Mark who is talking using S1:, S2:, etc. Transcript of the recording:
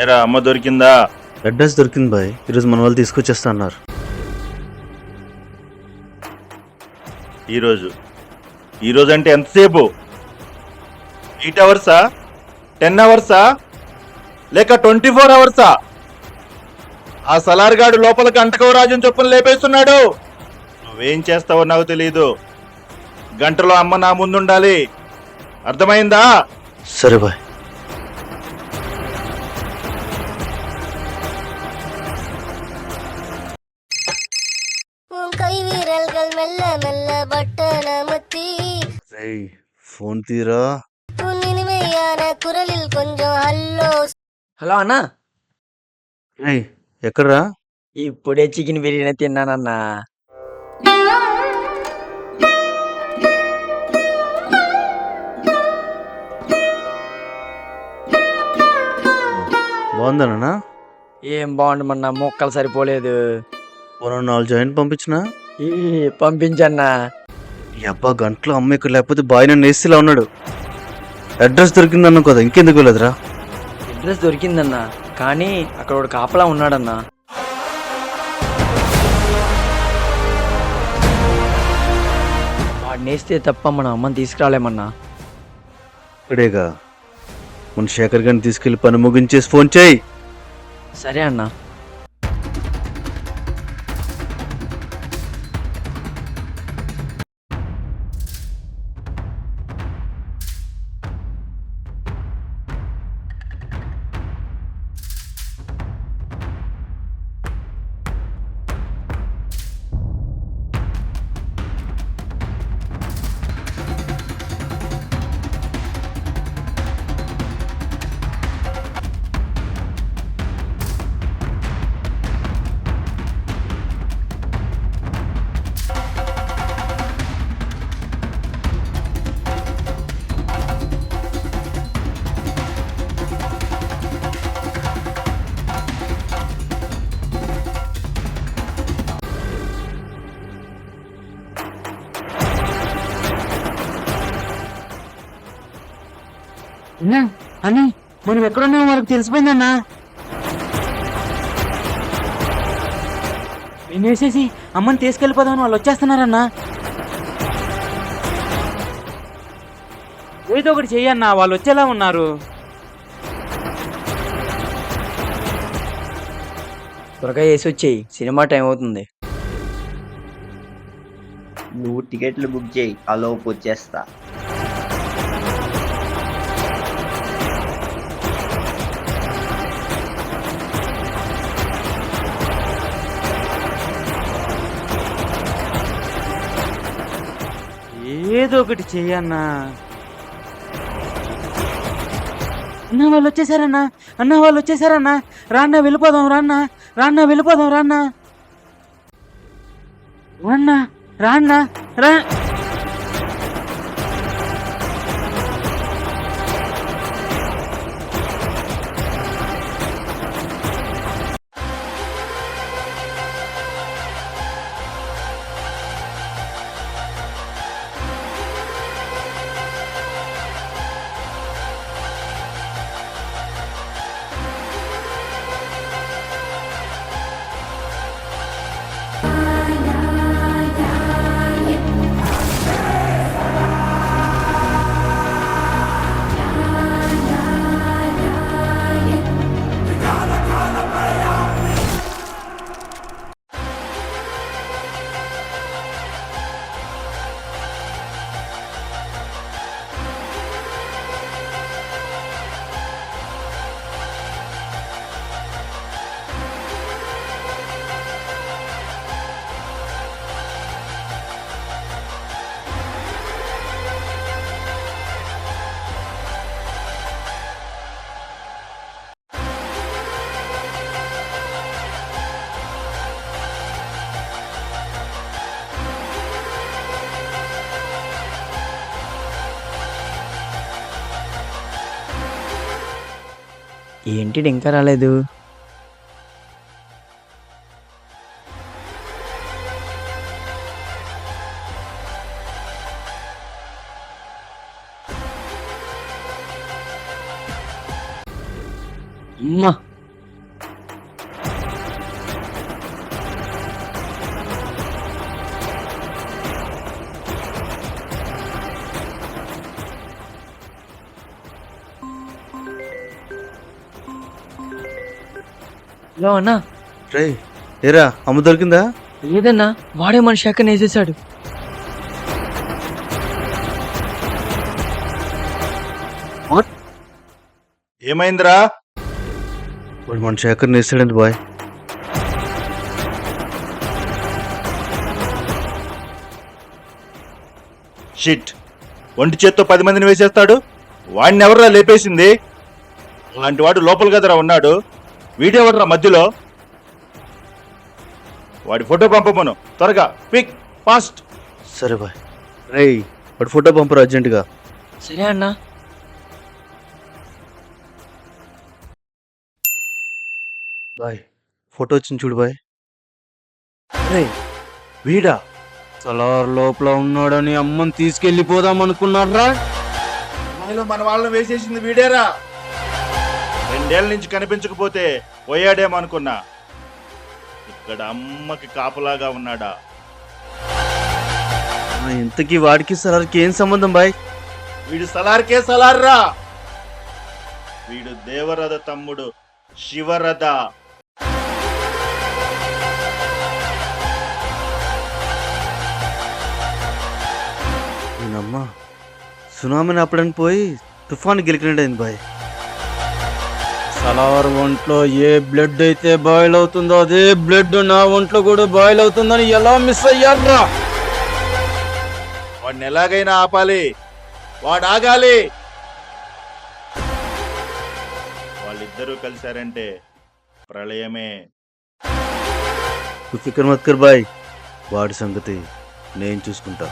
S1: ఏరా అమ్మ దొరికిందా?
S2: అడ్రస్ దొరికింది బాయ్. ఈరోజు మన వాళ్ళు తీసుకొచ్చేస్తా అన్నారు.
S1: ఈరోజు అంటే ఎంతసేపు? 8 అవర్సా, 10 అవర్సా, లేక 24 అవర్సా? ఆ సలార్గాడు లోపలికి అంటకవరాజన్ చొప్పున లేపేస్తున్నాడు. నువ్వేం చేస్తావో నాకు తెలియదు. గంటలో అమ్మ నా ముందుండాలి, అర్థమైందా?
S2: సరే బాయ్. ఫోన్ తీరా.
S3: హలో అన్నా,
S2: ఎక్కడ్రా?
S3: ఇప్పుడే చికెన్ బిర్యానీ తిన్నానన్నా.
S2: బాగుందన్నా?
S3: ఏం బాగుండమన్నా, మొక్కలు సరిపోలేదు.
S2: 4 జాయింట్ పంపించిన.
S3: పంపించన్నా.
S2: ఈ అబ్బా గంటలో అమ్మ ఇక్కడ లేకపోతే బాయ్ నన్ను వేస్తేలా ఉన్నాడు. అడ్రస్ దొరికిందన్నా కదా, ఇంకెందుకు వెళ్ళదురా?
S3: అడ్రస్ దొరికిందన్నా, కానీ అక్కడ ఒక కాపలా ఉన్నాడన్నా. వాడిని వేస్తే తప్ప మన అమ్మని తీసుకురాలేమన్నా.
S2: ఇక్కడేగా, మన శేఖర్ గారిని తీసుకెళ్లి పని ముగించేసి ఫోన్ చేయి.
S3: సరే అన్నా.
S4: అని మనం ఎక్కడున్నామో వాళ్ళకి తెలిసిపోయిందన్నా. వినేసేసి అమ్మని తీసుకెళ్ళిపోదామని వాళ్ళు వచ్చేస్తున్నారన్నా. ఏదో ఒకటి చెయ్యన్నా, వాళ్ళు వచ్చేలా ఉన్నారు.
S3: త్వరగా వేసి వచ్చేయి, సినిమా టైం అవుతుంది.
S5: నువ్వు టికెట్లు బుక్ చేయి, ఆ లోపు వచ్చేస్తా.
S4: ఏదో ఒకటి చెయ్యన్నా. అన్నా వాళ్ళు వచ్చేసారన్నా, అన్నా వాళ్ళు వచ్చేసారన్నా. రాన్నా వెళ్ళిపోదాం, రాన్నా రాన్నా వెళ్ళిపోదాం, రాన్నా రాన్నా రాన్నా రా.
S3: ఏంటి ఇంకా రాలేదు? అమ్మా హలో అన్నా.
S2: రే ఏరా అమ్మ దొరికిందా?
S3: లేదన్నా, వాడే మన శాఖను వేసేసాడు.
S1: ఏమైందిరా?
S2: వాడు మన శేఖర్ని వేసాడండి బాయ్.
S1: షిట్, ఒంటి చేత్తో 10 మందిని వేసేస్తాడు. వాడిని ఎవర్రా లేపేసింది? అలాంటి వాడు లోపల గదరా ఉన్నాడు. వీడెవర్రా మధ్యలో? వాడి ఫోటో పంపమను త్వరగా, క్విక్ ఫాస్ట్.
S2: సరే బాయ్. రే వాడు ఫోటో పంపరు అర్జెంటుగా.
S3: సరే అన్నా.
S2: బాయ్ ఫోటో వచ్చింది చూడు బాయ్.
S1: వీడా?
S4: సలార్ లోపల ఉన్నాడని అమ్మని తీసుకెళ్ళిపోదాం అనుకున్నారా?
S1: మన వాళ్ళని వేసేసింది వీడేరా. 2 ఏళ్ల నుంచి కనిపించకపోతే పోయాడేమో అనుకున్నా. ఇక్కడ అమ్మకి కాపలాగా ఉన్నాడా?
S2: ఇంతకీ వాడికి సలార్కి ఏం సంబంధం బాయ్?
S1: వీడు సలార్కే సలార్రా. వీడు దేవరథ తమ్ముడు శివరథ.
S2: నేనమ్మా సునామీని ఆపడానికి పోయి తుఫాను గెలికినట్టయింది బాయ్.
S4: సలార్ ఒంట్లో ఏ బ్లడ్ అయితే బాయిల్ అవుతుందో అదే బ్లడ్ నా ఒంట్లో కూడా బాయిల్ అవుతుందని ఎలా మిస్ అయ్యారా?
S1: వాడిని ఎలాగైనా ఆపాలి. వాడు ఆగాలి. వాళ్ళిద్దరూ కలిశారంటే ప్రళయమే.
S2: ఫికర్ మత్ కర్ బాయ్, వాడి సంగతి నేను చూసుకుంటా.